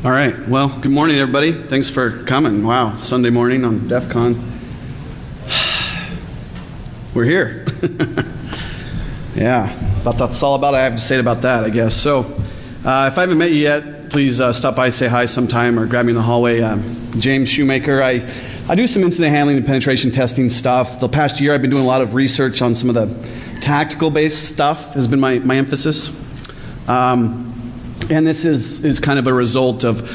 All right. Well, good morning, everybody. Thanks for coming. Wow, Sunday morning on DEF CON. We're here. Yeah, that's all about I have to say about that, I guess. So, if I haven't met you yet, please stop by, say hi sometime, or grab me in the hallway. James Shewmaker. I do some incident handling and penetration testing stuff. The past year, I've been doing a lot of research on some of the tactical-based stuff. Has been my emphasis. And this is kind of a result of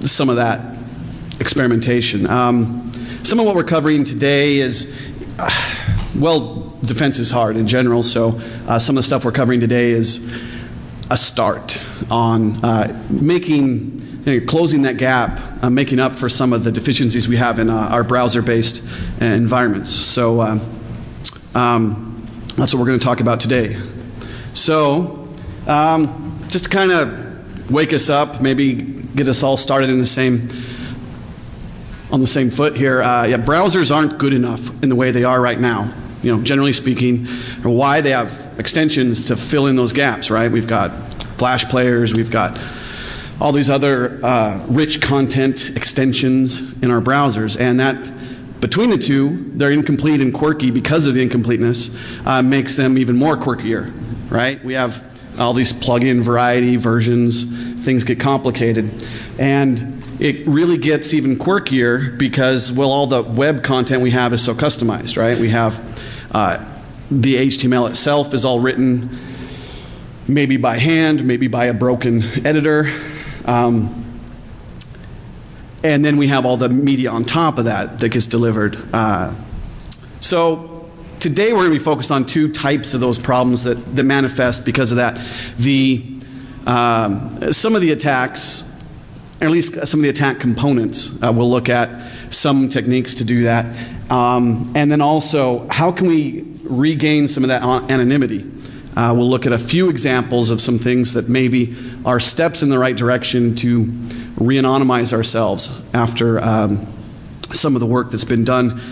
some of that experimentation. Some of what we're covering today is, well, defense is hard in general, so some of the stuff we're covering today is a start on closing that gap, making up for some of the deficiencies we have in our browser-based environments. So that's what we're going to talk about today. So, just to kind of wake us up, maybe get us all started on the same foot here. Yeah, browsers aren't good enough in the way they are right now. You know, generally speaking, or why they have extensions to fill in those gaps, right? We've got Flash players, we've got all these other rich content extensions in our browsers, and that between the two, they're incomplete and quirky because of the incompleteness, makes them even more quirkier, right? We have all these plug-in variety versions, things get complicated, and it really gets even quirkier because, well, all the web content we have is so customized, right? We have the HTML itself is all written maybe by hand, maybe by a broken editor, and then we have all the media on top of that gets delivered. So today we're going to be focused on two types of those problems that manifest because of that. Some of the attacks, or at least some of the attack components, we'll look at some techniques to do that. And then also, how can we regain some of that anonymity? We'll look at a few examples of some things that maybe are steps in the right direction to re-anonymize ourselves after some of the work that's been done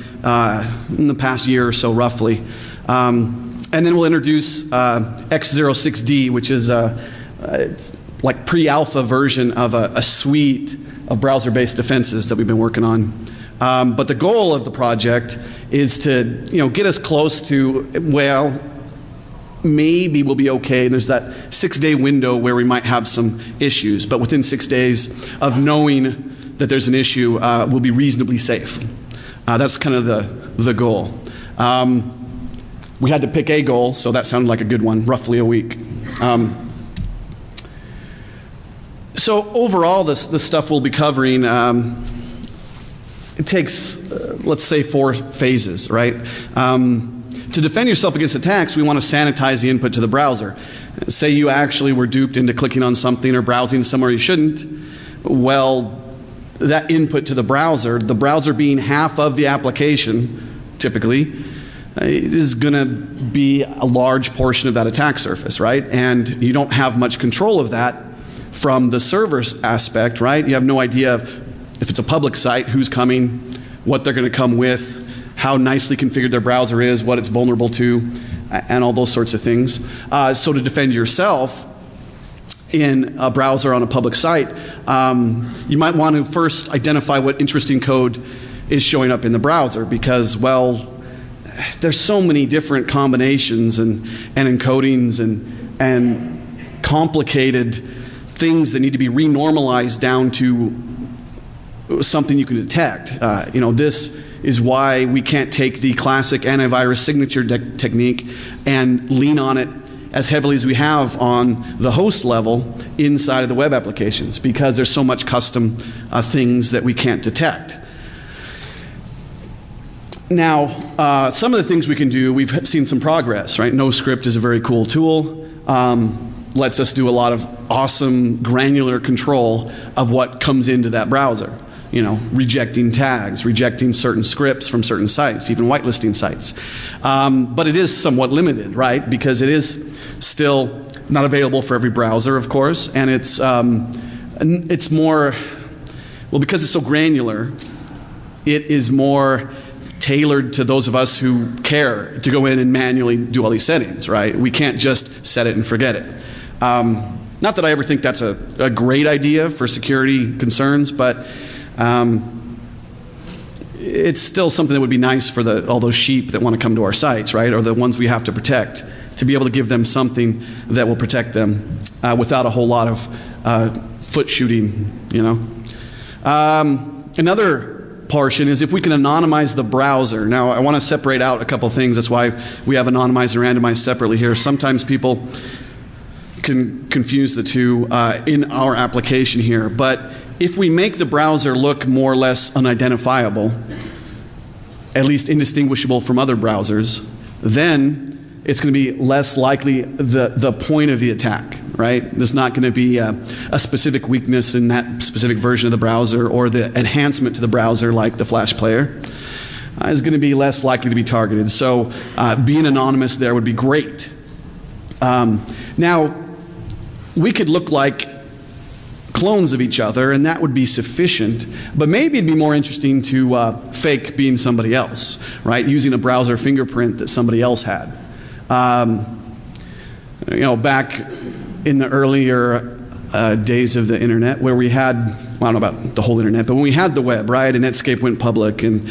in the past year or so, roughly. And then we'll introduce X06D, which is it's like pre-alpha version of a suite of browser-based defenses that we've been working on. But the goal of the project is to, get us close to, well, maybe we'll be okay. There's that 6-day window where we might have some issues, but within 6 days of knowing that there's an issue, we'll be reasonably safe. That's kind of the goal. We had to pick a goal, so that sounded like a good one, roughly a week. So overall, the stuff we'll be covering, it takes, let's say, 4 phases, right? To defend yourself against attacks, we want to sanitize the input to the browser. Say you actually were duped into clicking on something or browsing somewhere you shouldn't. Well, that input to the browser being half of the application, typically, is going to be a large portion of that attack surface, right? And you don't have much control of that from the server's aspect, right? You have no idea if it's a public site, who's coming, what they're going to come with, how nicely configured their browser is, what it's vulnerable to, and all those sorts of things. So to defend yourself in a browser on a public site, you might want to first identify what interesting code is showing up in the browser because, well, there's so many different combinations and encodings and complicated things that need to be renormalized down to something you can detect. This is why we can't take the classic antivirus signature technique and lean on it as heavily as we have on the host level inside of the web applications because there's so much custom things that we can't detect. Now, some of the things we can do, we've seen some progress, right? NoScript is a very cool tool. Lets us do a lot of awesome granular control of what comes into that browser. Rejecting tags, rejecting certain scripts from certain sites, even whitelisting sites. But it is somewhat limited, right? Because it is still not available for every browser, of course, and it's more, well, because it's so granular, it is more tailored to those of us who care to go in and manually do all these settings, right? We can't just set it and forget it. Not that I ever think that's a great idea for security concerns, but it's still something that would be nice for all those sheep that want to come to our sites, right? Or the ones we have to protect, to be able to give them something that will protect them without a whole lot of foot shooting, you know. Another portion is if we can anonymize the browser. Now, I want to separate out a couple things. That's why we have anonymized and randomized separately here. Sometimes people can confuse the two in our application here. But if we make the browser look more or less unidentifiable, at least indistinguishable from other browsers, then it's going to be less likely the point of the attack, right? There's not going to be a specific weakness in that specific version of the browser, or the enhancement to the browser like the Flash player is going to be less likely to be targeted. So being anonymous there would be great. Now, we could look like clones of each other, and that would be sufficient, but maybe it'd be more interesting to fake being somebody else, right? Using a browser fingerprint that somebody else had. You know, back in the earlier days of the internet, where we had, well, I don't know about the whole internet, but when we had the web, right, and Netscape went public, and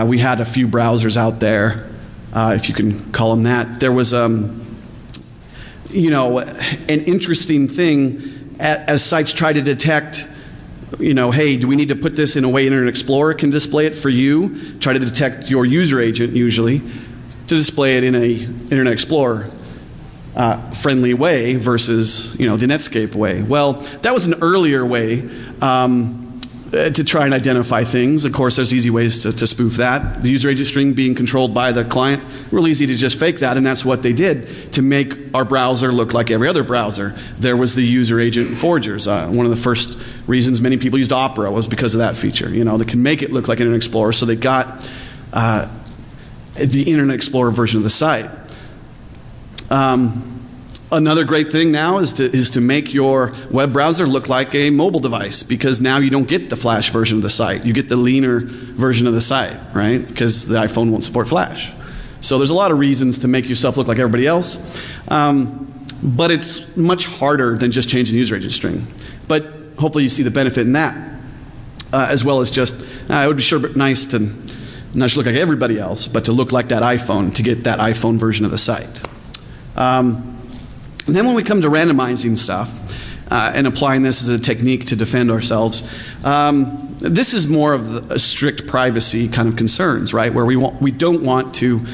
we had a few browsers out there, if you can call them that, there was, you know, an interesting thing as sites try to detect, you know, hey, do we need to put this in a way Internet Explorer can display it for you? Try to detect your user agent, usually, to display it in a Internet Explorer friendly way versus, you know, the Netscape way. Well, that was an earlier way to try and identify things. Of course, there's easy ways to spoof that. The user agent string being controlled by the client, real easy to just fake that, and that's what they did to make our browser look like every other browser. There was the user agent forgers. One of the first reasons many people used Opera was because of that feature. You know, they can make it look like Internet Explorer, so they got the Internet Explorer version of the site. Another great thing now is to make your web browser look like a mobile device, because now you don't get the Flash version of the site. You get the leaner version of the site, right? Because the iPhone won't support Flash. So there's a lot of reasons to make yourself look like everybody else. But it's much harder than just changing the user agent string. But hopefully you see the benefit in that, as well as just, it would be sure nice to not just look like everybody else, but to look like that iPhone, to get that iPhone version of the site. And then when we come to randomizing stuff and applying this as a technique to defend ourselves, this is more of a strict privacy kind of concerns, right? Where we don't want to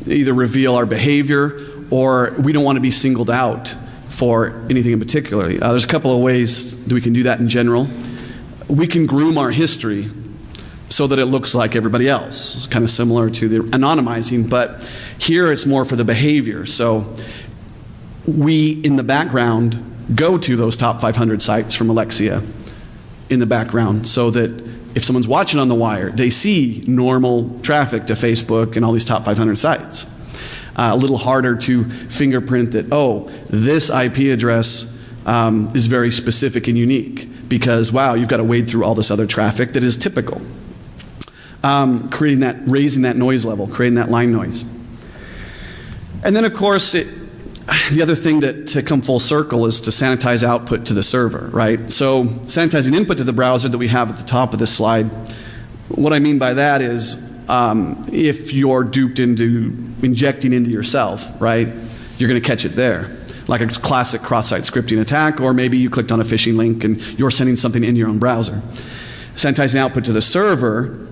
either reveal our behavior, or we don't want to be singled out for anything in particular. There's a couple of ways that we can do that in general. We can groom our history so that it looks like everybody else. It's kind of similar to the anonymizing, but here it's more for the behavior. So we, in the background, go to those top 500 sites from Alexia in the background, so that if someone's watching on the wire, they see normal traffic to Facebook and all these top 500 sites. A little harder to fingerprint that, oh, this IP address is very specific and unique, because, wow, you've got to wade through all this other traffic that is typical. Creating that, raising that noise level, creating that line noise. And then, of course, the other thing to come full circle is to sanitize output to the server, right? So sanitizing input to the browser that we have at the top of this slide, what I mean by that is if you're duped into injecting into yourself, right, you're going to catch it there. Like a classic cross-site scripting attack, or maybe you clicked on a phishing link and you're sending something in your own browser. Sanitizing output to the server,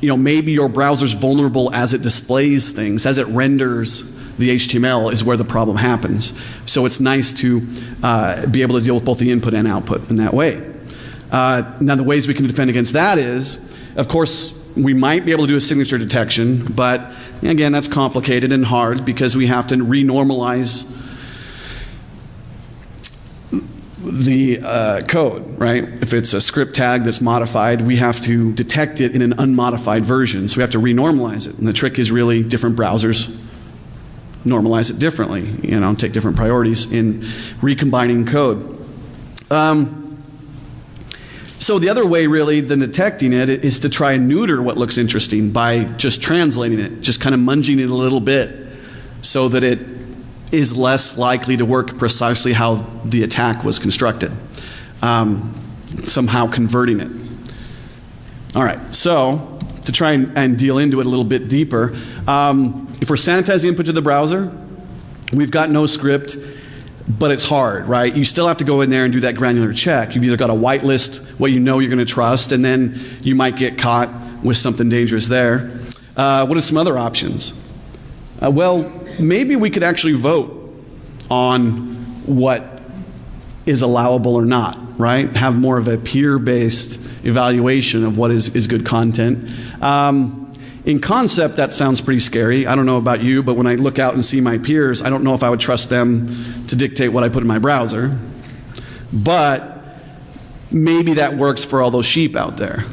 you know, maybe your browser's vulnerable as it displays things, as it renders the HTML is where the problem happens. So it's nice to be able to deal with both the input and output in that way. Now the ways we can defend against that is, of course, we might be able to do a signature detection, but again, that's complicated and hard because we have to renormalize the code, right? If it's a script tag that's modified, we have to detect it in an unmodified version. So we have to renormalize it. And the trick is really different browsers normalize it differently, you know, take different priorities in recombining code. So the other way really than detecting it is to try and neuter what looks interesting by just translating it, just kind of munging it a little bit so that it is less likely to work precisely how the attack was constructed, somehow converting it. All right, so to try and deal into it a little bit deeper, if we're sanitizing input to the browser, we've got no script, but it's hard, right? You still have to go in there and do that granular check. You've either got to whitelist what you know you're going to trust, and then you might get caught with something dangerous there. What are some other options? Well, maybe we could actually vote on what is allowable or not, right? Have more of a peer-based evaluation of what is good content. In concept, that sounds pretty scary. I don't know about you, but when I look out and see my peers, I don't know if I would trust them to dictate what I put in my browser. But maybe that works for all those sheep out there.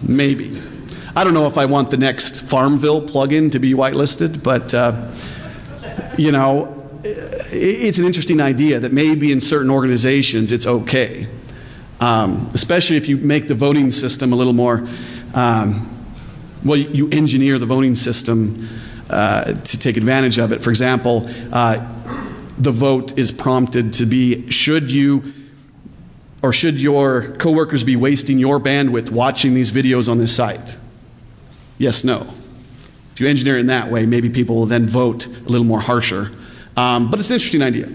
Maybe. I don't know if I want the next Farmville plugin to be whitelisted, but you know, it's an interesting idea that maybe in certain organizations it's okay. Especially if you make the voting system a little more, well, you engineer the voting system to take advantage of it. For example, the vote is prompted to be, should you or should your coworkers be wasting your bandwidth watching these videos on this site? Yes, no. If you engineer it in that way, maybe people will then vote a little more harsher. But it's an interesting idea.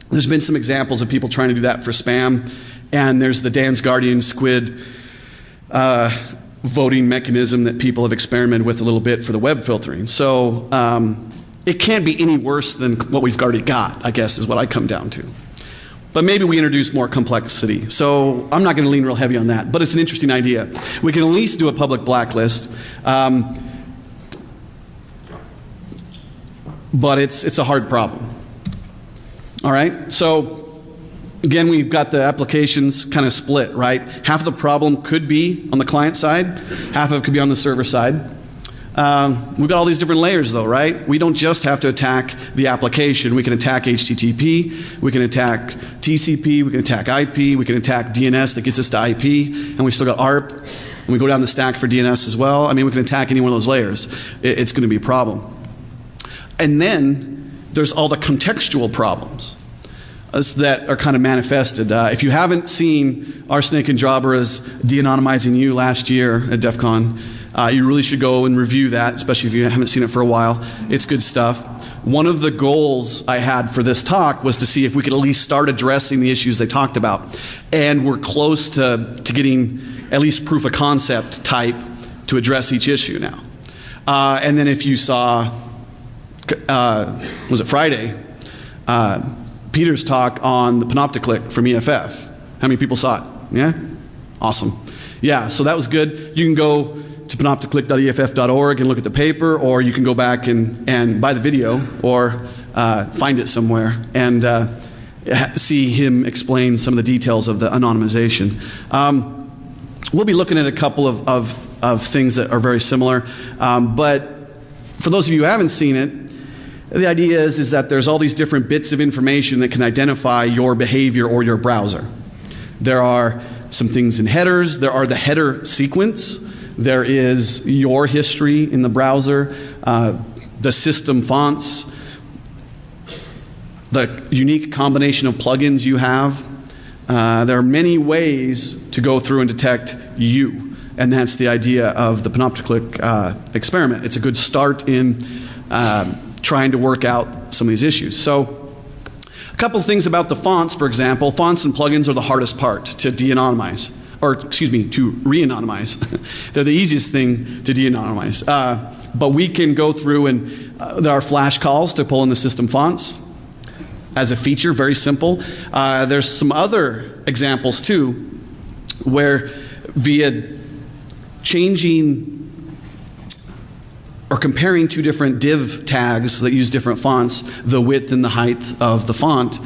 There's been some examples of people trying to do that for spam, and there's the Dan's Guardian Squid voting mechanism that people have experimented with a little bit for the web filtering. So it can't be any worse than what we've already got, I guess, is what I come down to. But maybe we introduce more complexity. So I'm not going to lean real heavy on that, but it's an interesting idea. We can at least do a public blacklist, but it's a hard problem. All right, so again, we've got the applications kind of split, right? Half of the problem could be on the client side, half of it could be on the server side. We've got all these different layers though, right? We don't just have to attack the application. We can attack HTTP, we can attack TCP, we can attack IP, we can attack DNS that gets us to IP, and we've still got ARP, and we go down the stack for DNS as well. I mean, we can attack any one of those layers. It's going to be a problem. And then there's all the contextual problems that are kind of manifested. If you haven't seen Arsenic and Jabber's de-anonymizing you last year at DEF CON, you really should go and review that, especially if you haven't seen it for a while. It's good stuff. One of the goals I had for this talk was to see if we could at least start addressing the issues they talked about. And we're close to getting at least proof of concept type to address each issue now. And then if you saw, was it Friday, Peter's talk on the panopticlick from EFF. How many people saw it? Yeah? Awesome. Yeah, so that was good. You can go to panopticlick.eff.org and look at the paper, or you can go back and buy the video or find it somewhere and see him explain some of the details of the anonymization. We'll be looking at a couple of things that are very similar, but for those of you who haven't seen it, the idea is that there's all these different bits of information that can identify your behavior or your browser. There are some things in headers. There are the header sequence. There is your history in the browser, the system fonts, the unique combination of plugins you have. There are many ways to go through and detect you, and that's the idea of the panopticlick experiment. It's a good start in trying to work out some of these issues. So a couple of things about the fonts, for example. Fonts and plugins are the hardest part to de-anonymize, or excuse me, to re-anonymize. They're the easiest thing to de-anonymize. But we can go through and there are flash calls to pull in the system fonts as a feature, very simple. There's some other examples too where via changing or comparing two different div tags that use different fonts, the width and the height of the font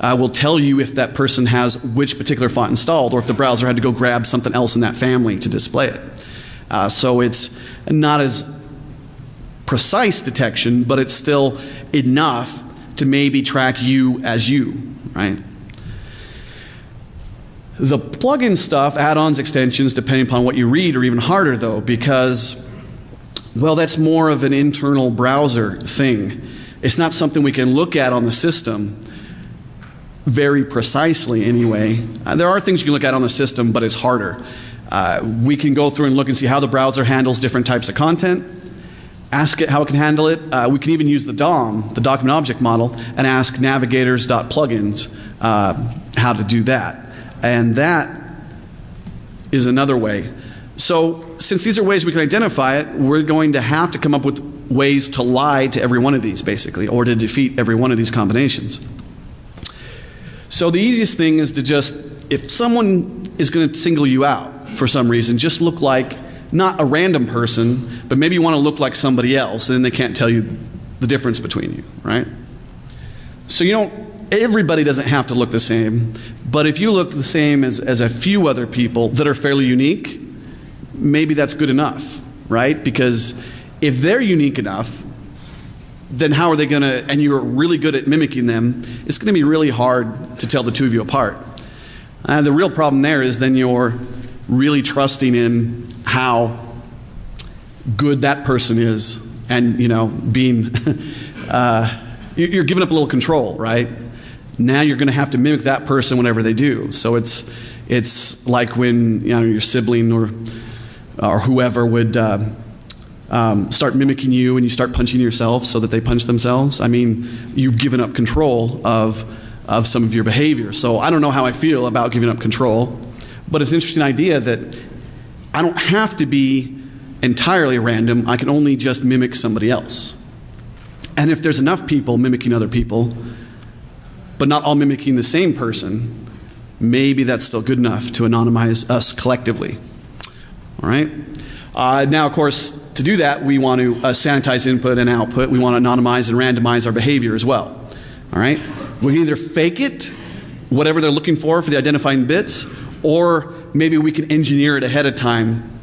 will tell you if that person has which particular font installed, or if the browser had to go grab something else in that family to display it. So it's not as precise detection, but it's still enough to maybe track you as you, right? The plugin stuff, add-ons, extensions, depending upon what you read, are even harder though, because well, that's more of an internal browser thing. It's not something we can look at on the system very precisely anyway. There are things you can look at on the system, but it's harder. We can go through and look and see how the browser handles different types of content, ask it how it can handle it. We can even use the DOM, the document object model, and ask navigators.plugins how to do that. And that is another way. So since these are ways we can identify it, we're going to have to come up with ways to lie to every one of these, basically, or to defeat every one of these combinations. So the easiest thing is to just, if someone is going to single you out for some reason, just look like not a random person, but maybe you want to look like somebody else, and then they can't tell you the difference between you, right? So you don't, everybody doesn't have to look the same, but if you look the same as a few other people that are fairly unique, maybe that's good enough, right? Because if they're unique enough, then how are they going to, and you're really good at mimicking them, it's going to be really hard to tell the two of you apart. The real problem there is then you're really trusting in how good that person is, and being, you're giving up a little control, right? Now you're going to have to mimic that person whenever they do. So it's like when your sibling or whoever would start mimicking you, and you start punching yourself so that they punch themselves. I mean, you've given up control of some of your behavior. So I don't know how I feel about giving up control, but it's an interesting idea that I don't have to be entirely random. I can only just mimic somebody else. And if there's enough people mimicking other people, but not all mimicking the same person, maybe that's still good enough to anonymize us collectively. All right? Now, of course, to do that, we want to sanitize input and output. We want to anonymize and randomize our behavior as well. All right? We can either fake it, whatever they're looking for the identifying bits, or maybe we can engineer it ahead of time.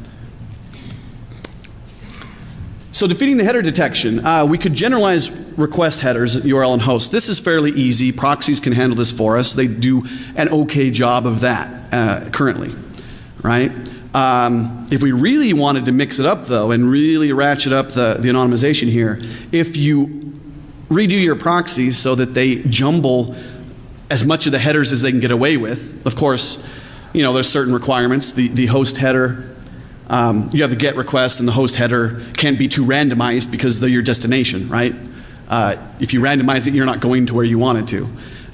So defeating the header detection, we could generalize request headers, URL and host. This is fairly easy. Proxies can handle this for us. They do an okay job of that currently, right? If we really wanted to mix it up, though, and really ratchet up the anonymization here, if you redo your proxies so that they jumble as much of the headers as they can get away with, of course, there's certain requirements. The host header, you have the GET request, and the host header can't be too randomized because they're your destination, right? If you randomize it, you're not going to where you want it to.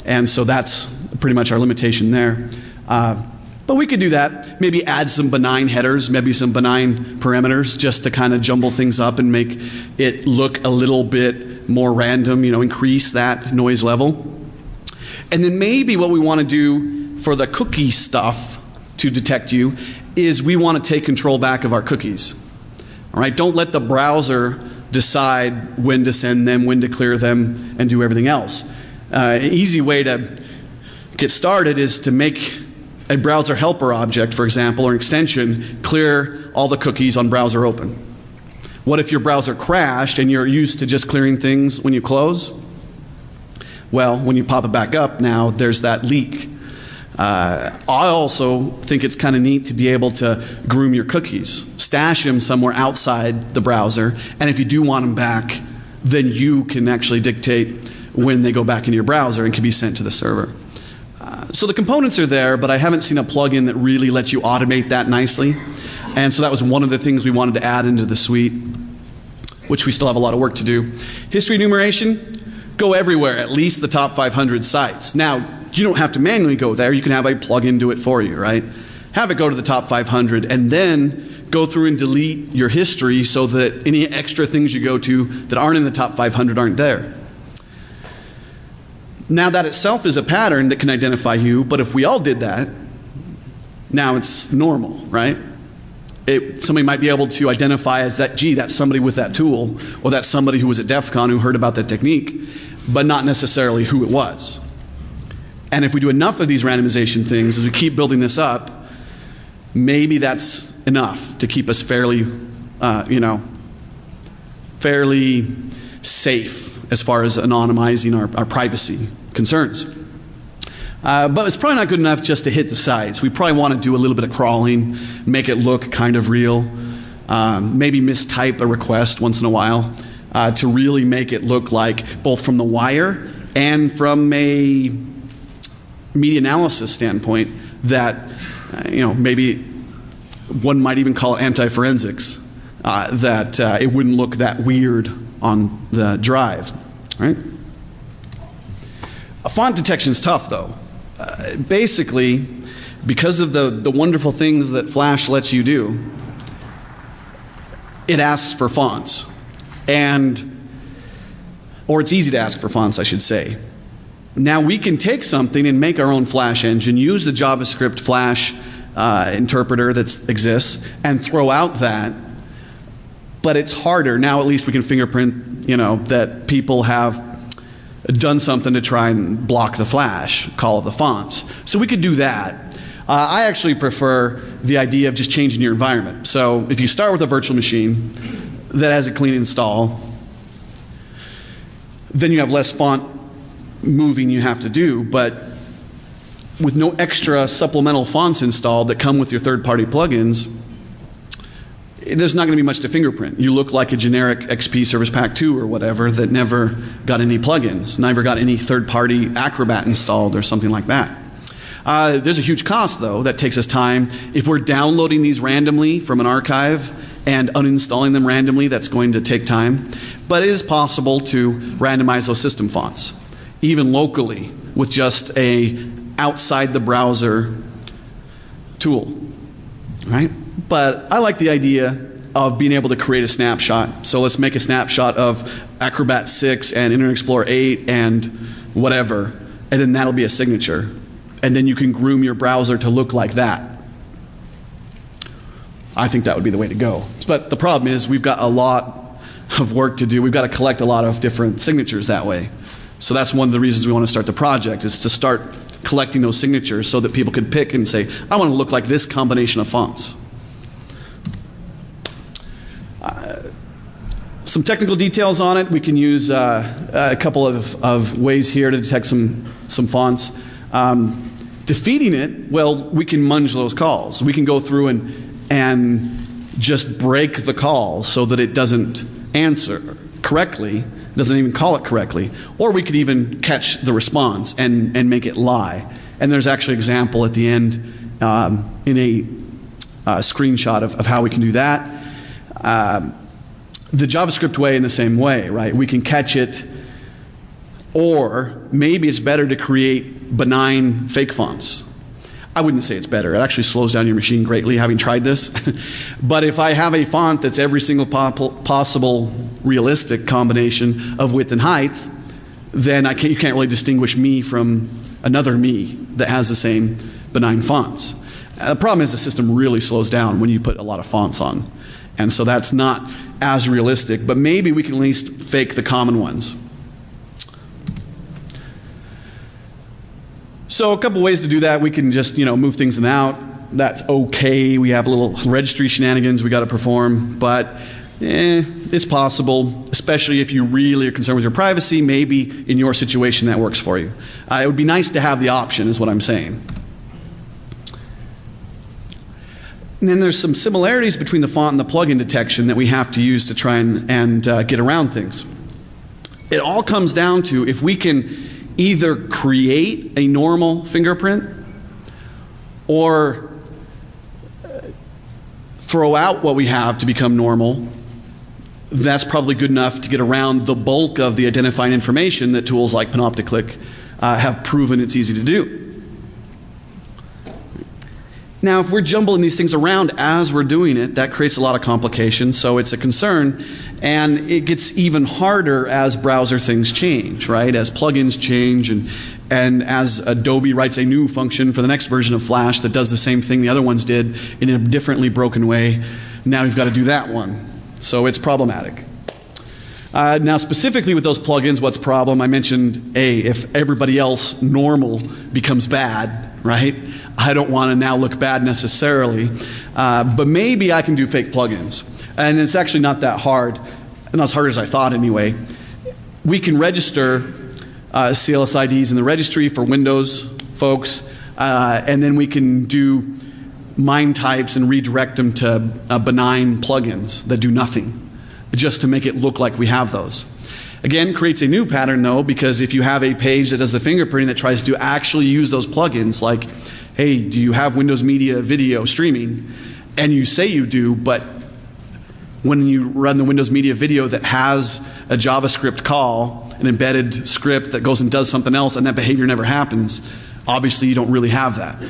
And so that's pretty much our limitation there. But we could do that, maybe add some benign headers, maybe some benign parameters, just to kind of jumble things up and make it look a little bit more random, increase that noise level. And then maybe what we want to do for the cookie stuff to detect you is we want to take control back of our cookies. All right, don't let the browser decide when to send them, when to clear them, and do everything else. An easy way to get started is to make a browser helper object, for example, or an extension, clear all the cookies on browser open. What if your browser crashed and you're used to just clearing things when you close? Well, when you pop it back up now, there's that leak. I also think it's kind of neat to be able to groom your cookies, stash them somewhere outside the browser, and if you do want them back, then you can actually dictate when they go back into your browser and can be sent to the server. So the components are there, but I haven't seen a plugin that really lets you automate that nicely. And so that was one of the things we wanted to add into the suite, which we still have a lot of work to do. History enumeration, go everywhere, at least the top 500 sites. Now, you don't have to manually go there. You can have a plugin do it for you, right? Have it go to the top 500, and then go through and delete your history so that any extra things you go to that aren't in the top 500 aren't there. Now that itself is a pattern that can identify you, but if we all did that, now it's normal, right? Somebody might be able to identify as that, gee, that's somebody with that tool, or that's somebody who was at DEF CON who heard about that technique, but not necessarily who it was. And if we do enough of these randomization things, as we keep building this up, maybe that's enough to keep us fairly, fairly safe as far as anonymizing our privacy concerns. But it's probably not good enough just to hit the sites. We probably want to do a little bit of crawling, make it look kind of real, maybe mistype a request once in a while. to really make it look like, both from the wire and from a media analysis standpoint, that maybe one might even call it anti-forensics, that it wouldn't look that weird on the drive, right? Font detection is tough, though. Basically, because of the wonderful things that Flash lets you do, it asks for fonts. Or it's easy to ask for fonts, I should say. Now we can take something and make our own Flash engine, use the JavaScript Flash interpreter that exists, and throw out that. But it's harder. Now at least we can fingerprint, that people have done something to try and block the Flash, call it the fonts. So we could do that. I actually prefer the idea of just changing your environment. So if you start with a virtual machine that has a clean install, then you have less font moving you have to do, but with no extra supplemental fonts installed that come with your third-party plugins, there's not going to be much to fingerprint. You look like a generic XP Service Pack 2 or whatever that never got any plugins, never got any third-party Acrobat installed or something like that. There's a huge cost, though, that takes us time. If we're downloading these randomly from an archive and uninstalling them randomly, that's going to take time. But it is possible to randomize those system fonts, even locally, with just a outside the browser tool, right? But I like the idea of being able to create a snapshot. So let's make a snapshot of Acrobat 6 and Internet Explorer 8 and whatever, and then that'll be a signature. And then you can groom your browser to look like that. I think that would be the way to go. But the problem is we've got a lot of work to do. We've got to collect a lot of different signatures that way. So that's one of the reasons we want to start the project, is to start collecting those signatures so that people could pick and say, I want to look like this combination of fonts. Some technical details on it. We can use a couple of ways here to detect some fonts. Defeating it, well, we can munge those calls. We can go through and just break the call so that it doesn't answer correctly, doesn't even call it correctly. Or we could even catch the response and make it lie. And there's actually an example at the end in a screenshot of how we can do that. The JavaScript way in the same way, right? We can catch it, or maybe it's better to create benign fake fonts. I wouldn't say it's better. It actually slows down your machine greatly, having tried this. But if I have a font that's every single possible realistic combination of width and height, then you can't really distinguish me from another me that has the same benign fonts. The problem is the system really slows down when you put a lot of fonts on. And so that's not as realistic, but maybe we can at least fake the common ones. So a couple ways to do that. We can just move things in and out. That's okay. We have a little registry shenanigans we got to perform, but it's possible, especially if you really are concerned with your privacy. Maybe in your situation that works for you. It would be nice to have the option, is what I'm saying. And then there's some similarities between the font and the plugin detection that we have to use to try and get around things. It all comes down to if we can either create a normal fingerprint or throw out what we have to become normal. That's probably good enough to get around the bulk of the identifying information that tools like Panopticlick have proven it's easy to do. Now, if we're jumbling these things around as we're doing it, that creates a lot of complications, so it's a concern. And it gets even harder as browser things change, right? As plugins change and as Adobe writes a new function for the next version of Flash that does the same thing the other ones did in a differently broken way, now we've got to do that one. So it's problematic. Now specifically with those plugins, what's the problem? I mentioned if everybody else normal becomes bad, right? I don't want to now look bad necessarily, but maybe I can do fake plugins. And it's actually not that hard, not as hard as I thought anyway. We can register CLS IDs in the registry for Windows folks, and then we can do MIME types and redirect them to benign plugins that do nothing. just to make it look like we have those. Again, creates a new pattern though, because if you have a page that does the fingerprinting that tries to actually use those plugins, like, hey, do you have Windows Media Video streaming? And you say you do, but when you run the Windows Media Video that has a JavaScript call, an embedded script that goes and does something else, and that behavior never happens, obviously you don't really have that.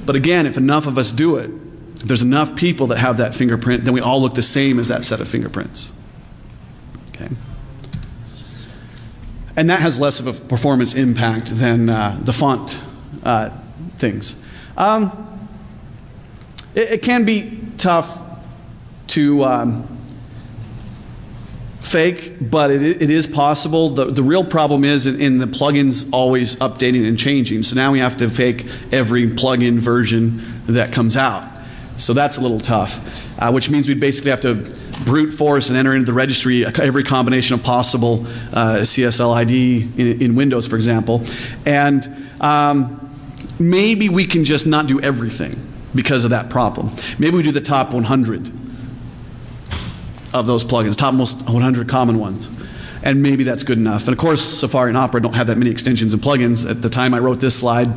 But again, if enough of us do it, if there's enough people that have that fingerprint, then we all look the same as that set of fingerprints. Okay. And that has less of a performance impact than the font things. It can be tough to fake, but it is possible. The real problem is in the plugins always updating and changing. So now we have to fake every plugin version that comes out. So that's a little tough, which means we'd basically have to brute force and enter into the registry every combination of possible CSL ID in Windows, for example. And maybe we can just not do everything because of that problem. Maybe we do the top 100 of those plugins, top most 100 common ones. And maybe that's good enough. And of course, Safari and Opera don't have that many extensions and plugins. At the time I wrote this slide,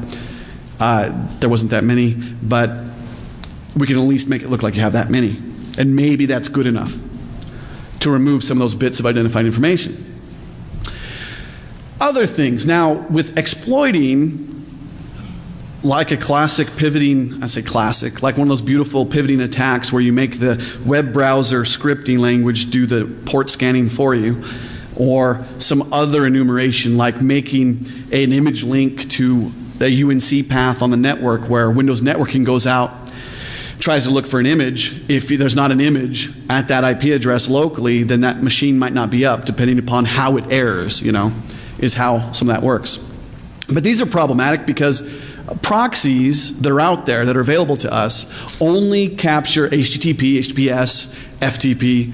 there wasn't that many, but we can at least make it look like you have that many. And maybe that's good enough to remove some of those bits of identified information. Other things. Now, with exploiting, like a classic pivoting, I say classic, like one of those beautiful pivoting attacks where you make the web browser scripting language do the port scanning for you, or some other enumeration like making an image link to a UNC path on the network where Windows networking goes out, tries to look for an image. If there's not an image at that IP address locally, then that machine might not be up, depending upon how it errors, you know, is how some of that works. But these are problematic because proxies that are out there that are available to us only capture HTTP, HTTPS, FTP.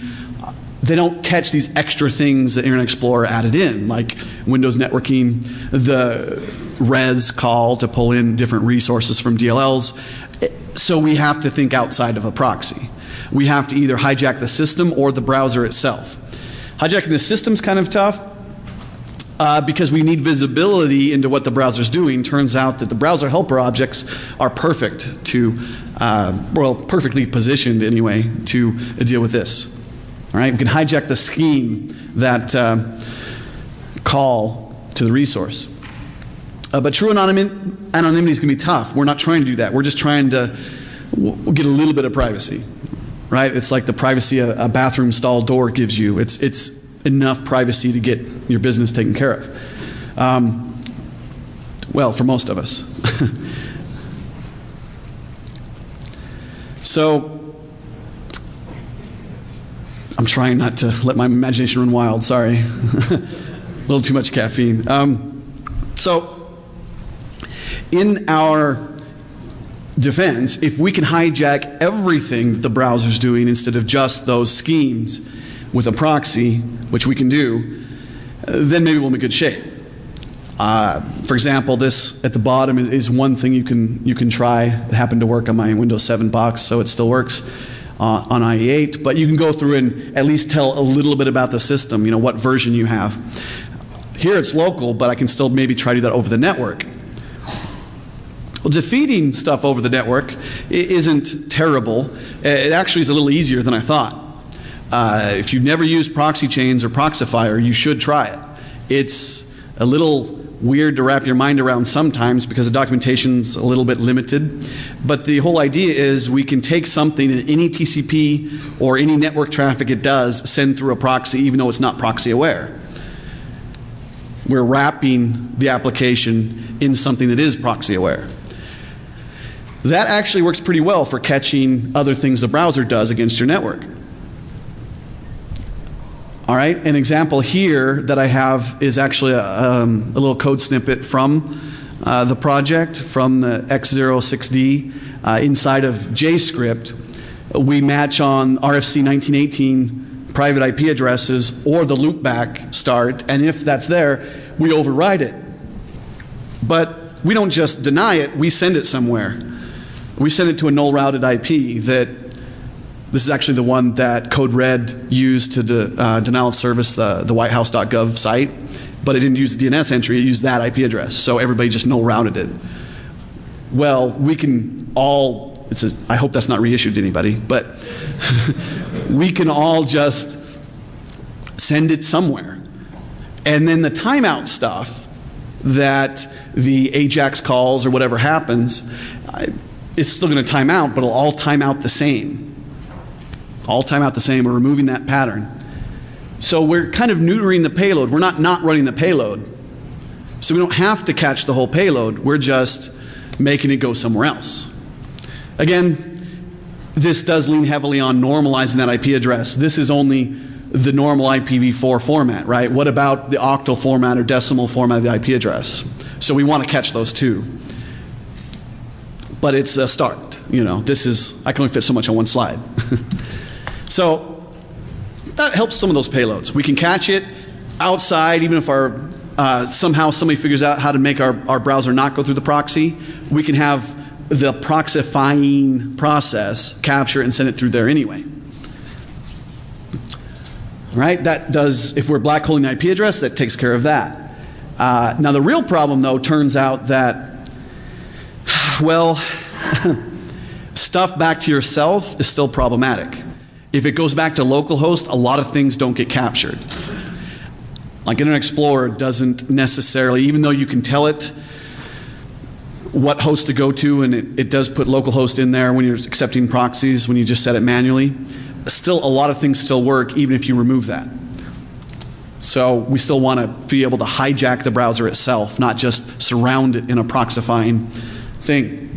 They don't catch these extra things that Internet Explorer added in, like Windows networking, the res call to pull in different resources from DLLs. So we have to think outside of a proxy. We have to either hijack the system or the browser itself. Hijacking the system's kind of tough because we need visibility into what the browser's doing. Turns out that the browser helper objects are perfect to, well, perfectly positioned anyway to deal with this. All right, we can hijack the scheme that call to the resource. But true anonymity is going to be tough. We're not trying to do that. We're just trying to get a little bit of privacy, right? It's like the privacy a bathroom stall door gives you. It's enough privacy to get your business taken care of. Well, for most of us. So, I'm trying not to let my imagination run wild. Sorry. A little too much caffeine. So, in our defense, if we can hijack everything that the browser's doing instead of just those schemes with a proxy, which we can do, then maybe we'll be in good shape. For example, this at the bottom is one thing you can try. It happened to work on my Windows 7 box, so it still works on IE8. But you can go through and at least tell a little bit about the system, you know, what version you have. Here it's local, but I can still maybe try to do that over the network. Well, defeating stuff over the network isn't terrible. It actually is a little easier than I thought. If you've never used proxy chains or Proxifier, you should try it. It's a little weird to wrap your mind around sometimes because the documentation's a little bit limited. But the whole idea is we can take something in any TCP or any network traffic it does, send through a proxy even though it's not proxy aware. We're wrapping the application in something that is proxy aware. That actually works pretty well for catching other things the browser does against your network. All right, an example here that I have is actually a little code snippet from the project, from the X06D inside of JScript. We match on RFC 1918 private IP addresses or the loopback start, and if that's there, we override it. But we don't just deny it, we send it somewhere. We send it to a null routed IP that This is actually the one that Code Red used to denial of service the whitehouse.gov site, but it didn't use the DNS entry, it used that IP address, so everybody just null-routed it. Well, we can all, I hope that's not reissued to anybody, but we can all just send it somewhere. And then the timeout stuff that the AJAX calls or whatever happens, it's still going to time out, but it'll all time out the same. All time out the same. We're removing that pattern. So we're kind of neutering the payload. We're not running the payload. So we don't have to catch the whole payload. We're just making it go somewhere else. Again, this does lean heavily on normalizing that IP address. This is only the normal IPv4 format, right? What about the octal format or decimal format of the IP address? So we want to catch those too. But it's a start. You know, this is, I can only fit so much on one slide. So that helps some of those payloads. We can catch it outside, even if somehow somebody figures out how to make our browser not go through the proxy, we can have the proxifying process capture and send it through there anyway. All right, that does, if we're black holing the IP address, that takes care of that. Now the real problem though turns out that, well, stuff back to yourself is still problematic. If it goes back to localhost, a lot of things don't get captured. Like Internet Explorer doesn't necessarily, even though you can tell it what host to go to, and it does put localhost in there when you're accepting proxies, when you just set it manually, still a lot of things still work even if you remove that. So we still want to be able to hijack the browser itself, not just surround it in a proxifying thing.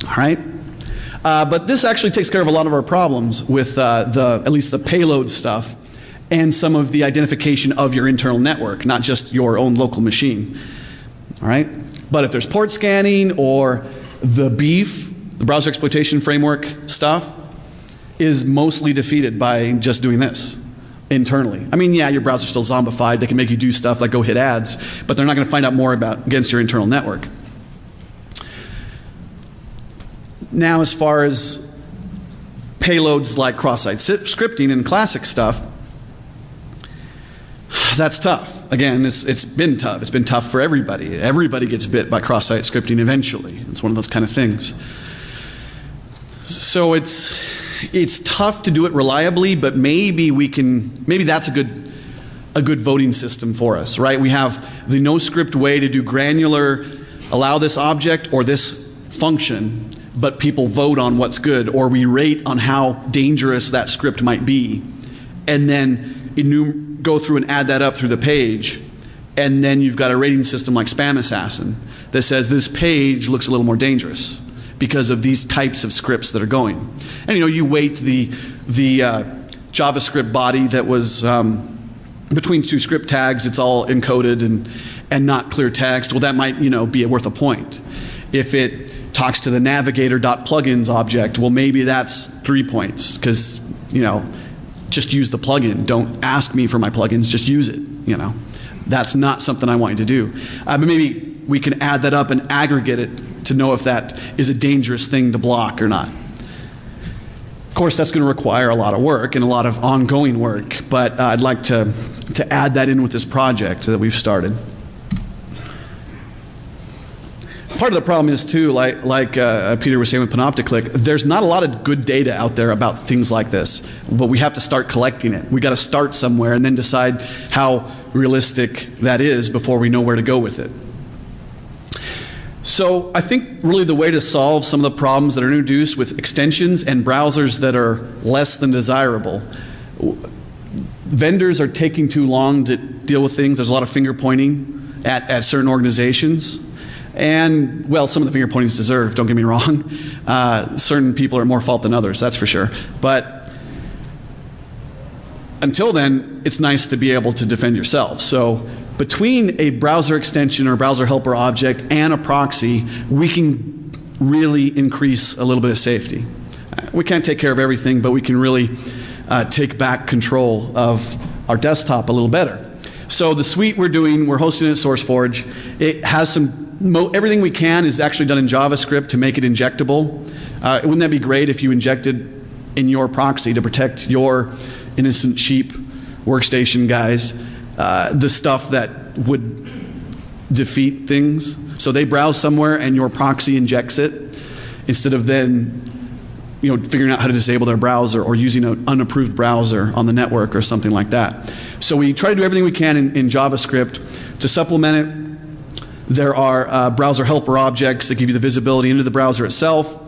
All right? But this actually takes care of a lot of our problems with at least the payload stuff and some of the identification of your internal network, not just your own local machine. All right? But if there's port scanning or the beef, the browser exploitation framework stuff, is mostly defeated by just doing this internally. I mean, yeah, your browser's still zombified. They can make you do stuff like go hit ads, but they're not going to find out more against your internal network. Now, as far as payloads like cross-site scripting and classic stuff, that's tough. Again, it's been tough. It's been tough for everybody. Everybody gets bit by cross-site scripting eventually. It's one of those kind of things. So it's tough to do it reliably, but maybe that's a good voting system for us, right? We have the no script way to do granular, allow this object or this function, but people vote on what's good, or we rate on how dangerous that script might be, and then go through and add that up through the page, and then you've got a rating system like Spam Assassin that says this page looks a little more dangerous because of these types of scripts that are going. And you know, you weight the JavaScript body that was between two script tags, it's all encoded and not clear text. Well, that might, you know, be worth a point. If it talks to the navigator.plugins object, well, maybe that's 3 points because, you know, just use the plugin. Don't ask me for my plugins, just use it, you know. That's not something I want you to do. But maybe we can add that up and aggregate it to know if that is a dangerous thing to block or not. Of course, that's going to require a lot of work and a lot of ongoing work, but I'd like to add that in with this project that we've started. Part of the problem is too, like Peter was saying with Panopticlick, there's not a lot of good data out there about things like this, but we have to start collecting it. We got to start somewhere and then decide how realistic that is before we know where to go with it. So I think really the way to solve some of the problems that are introduced with extensions and browsers that are less than desirable, vendors are taking too long to deal with things. There's a lot of finger pointing at certain organizations. And, well, some of the finger pointing is deserved, don't get me wrong. Certain people are more fault than others, that's for sure. But until then, it's nice to be able to defend yourself. So between a browser extension or browser helper object and a proxy, we can really increase a little bit of safety. We can't take care of everything, but we can really take back control of our desktop a little better. So the suite we're doing, we're hosting it at SourceForge. It has everything we can is actually done in JavaScript to make it injectable. Wouldn't that be great if you injected in your proxy to protect your innocent sheep workstation guys, the stuff that would defeat things. So they browse somewhere and your proxy injects it instead of then figuring out how to disable their browser or using an unapproved browser on the network or something like that. So we try to do everything we can in JavaScript to supplement it. There are browser helper objects that give you the visibility into the browser itself.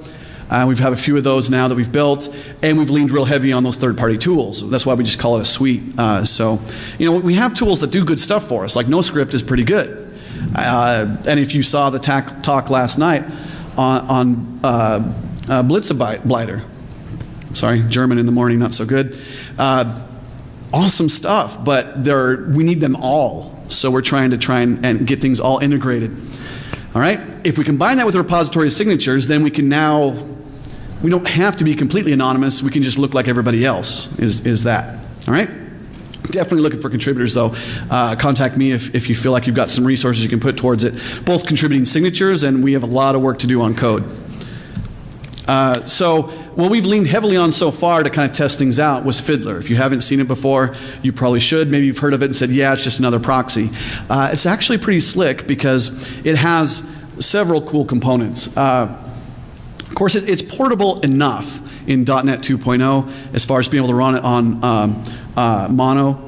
We've had a few of those now that we've built, and we've leaned real heavy on those third-party tools. That's why we just call it a suite. So we have tools that do good stuff for us, like NoScript is pretty good. And if you saw the talk last night on Blitzableiter, sorry, German in the morning, not so good. Awesome stuff, but we need them all. So we're trying and get things all integrated. All right? If we combine that with a repository of signatures, then we don't have to be completely anonymous. We can just look like everybody else is that. All right? Definitely looking for contributors, though. Contact me if you feel like you've got some resources you can put towards it, both contributing signatures, and we have a lot of work to do on code. So what we've leaned heavily on so far to kind of test things out was Fiddler. If you haven't seen it before, you probably should. Maybe you've heard of it and said, yeah, it's just another proxy. It's actually pretty slick because it has several cool components. Of course, it's portable enough in .NET 2.0 as far as being able to run it on Mono.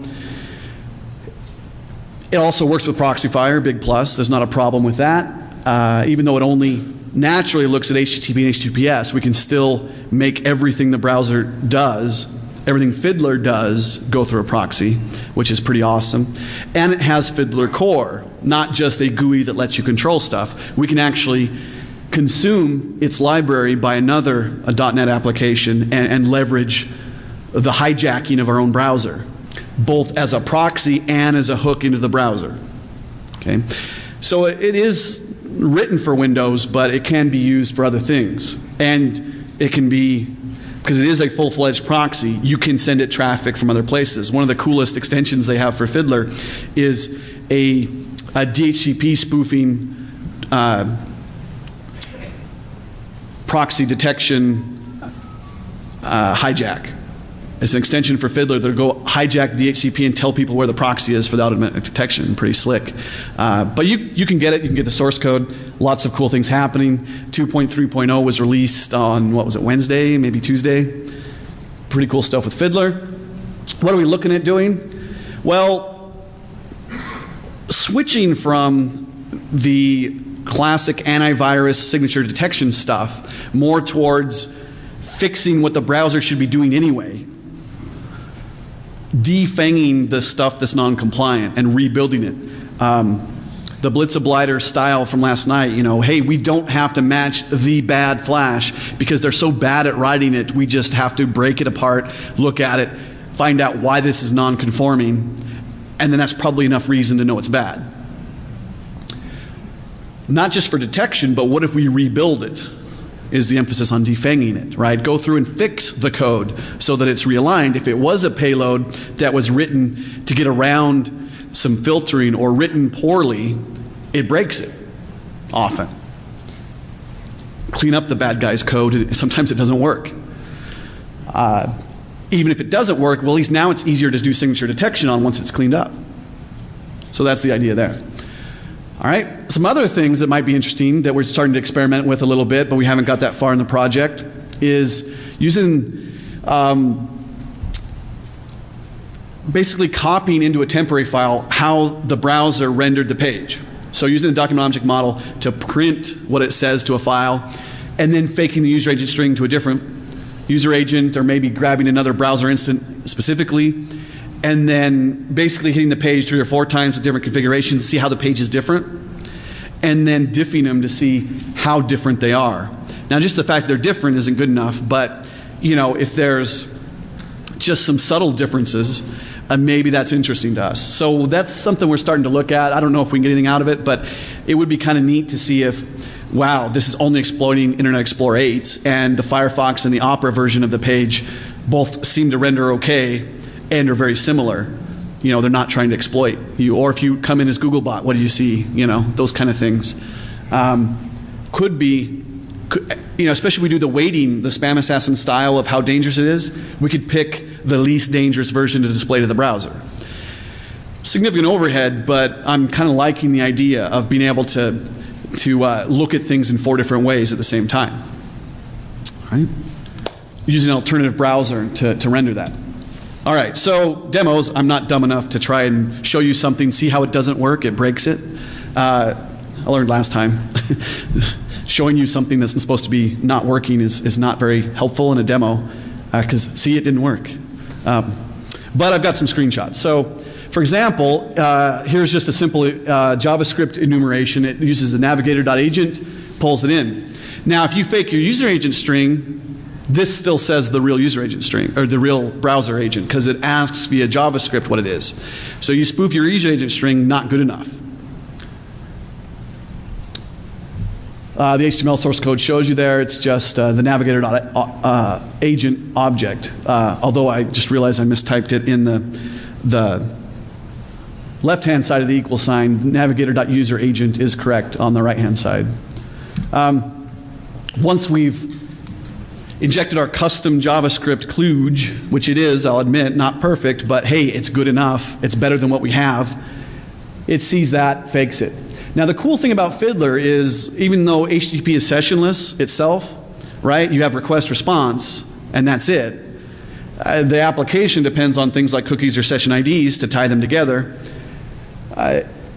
It also works with Proxyfire, big plus. There's not a problem with that. Even though it only naturally looks at HTTP and HTTPS, we can still make everything the browser does, everything Fiddler does, go through a proxy, which is pretty awesome. And it has Fiddler Core, not just a GUI that lets you control stuff. We can actually consume its library by a .NET application and leverage the hijacking of our own browser, both as a proxy and as a hook into the browser. Okay? So it is written for Windows, but it can be used for other things. And it can be, because it is a full-fledged proxy, you can send it traffic from other places. One of the coolest extensions they have for Fiddler is a DHCP spoofing proxy detection hijack. It's an extension for Fiddler that'll go hijack the DHCP and tell people where the proxy is for the automatic detection. Pretty slick. But you can get it. You can get the source code. Lots of cool things happening. 2.3.0 was released on, what was it, Wednesday, maybe Tuesday. Pretty cool stuff with Fiddler. What are we looking at doing? Well, switching from the classic antivirus signature detection stuff more towards fixing what the browser should be doing anyway. Defanging the stuff that's non-compliant and rebuilding it. The Blitzableiter style from last night, hey, we don't have to match the bad flash because they're so bad at writing it, we just have to break it apart, look at it, find out why this is non-conforming, and then that's probably enough reason to know it's bad. Not just for detection, but what if we rebuild it? Is the emphasis on defanging it, right? Go through and fix the code so that it's realigned. If it was a payload that was written to get around some filtering or written poorly, it breaks it often. Clean up the bad guy's code, and sometimes it doesn't work. Even if it doesn't work, well, at least now it's easier to do signature detection on once it's cleaned up. So that's the idea there. All right, some other things that might be interesting that we're starting to experiment with a little bit, but we haven't got that far in the project, is using basically copying into a temporary file how the browser rendered the page. So using the document object model to print what it says to a file, and then faking the user agent string to a different user agent, or maybe grabbing another browser instant specifically, and then basically hitting the page 3 or 4 times with different configurations, see how the page is different, and then diffing them to see how different they are. Now, just the fact they're different isn't good enough, but if there's just some subtle differences, maybe that's interesting to us. So that's something we're starting to look at. I don't know if we can get anything out of it, but it would be kind of neat to see if, wow, this is only exploiting Internet Explorer 8, and the Firefox and the Opera version of the page both seem to render okay and are very similar. They're not trying to exploit you. Or if you come in as Googlebot, what do you see? Those kind of things. Could be especially if we do the weighting, the spam assassin style of how dangerous it is, we could pick the least dangerous version to display to the browser. Significant overhead, but I'm kind of liking the idea of being able to look at things in 4 different ways at the same time. All right? Using an alternative browser to render that. All right, so demos, I'm not dumb enough to try and show you something, see how it doesn't work, it breaks it. I learned last time. Showing you something that's supposed to be not working is not very helpful in a demo, because see, it didn't work. But I've got some screenshots. So, for example, here's just a simple JavaScript enumeration. It uses the navigator.agent, pulls it in. Now, if you fake your user agent string, this still says the real user agent string, or the real browser agent, because it asks via JavaScript what it is. So you spoof your user agent string, not good enough. The HTML source code shows you there. It's just the navigator.agent object. Although I just realized I mistyped it in the left-hand side of the equal sign. Navigator.userAgent is correct on the right-hand side. Once we've injected our custom JavaScript kludge, which it is, I'll admit, not perfect, but hey, it's good enough. It's better than what we have. It sees that, fakes it. Now the cool thing about Fiddler is, even though HTTP is sessionless itself, right, you have request response, and that's it. The application depends on things like cookies or session IDs to tie them together.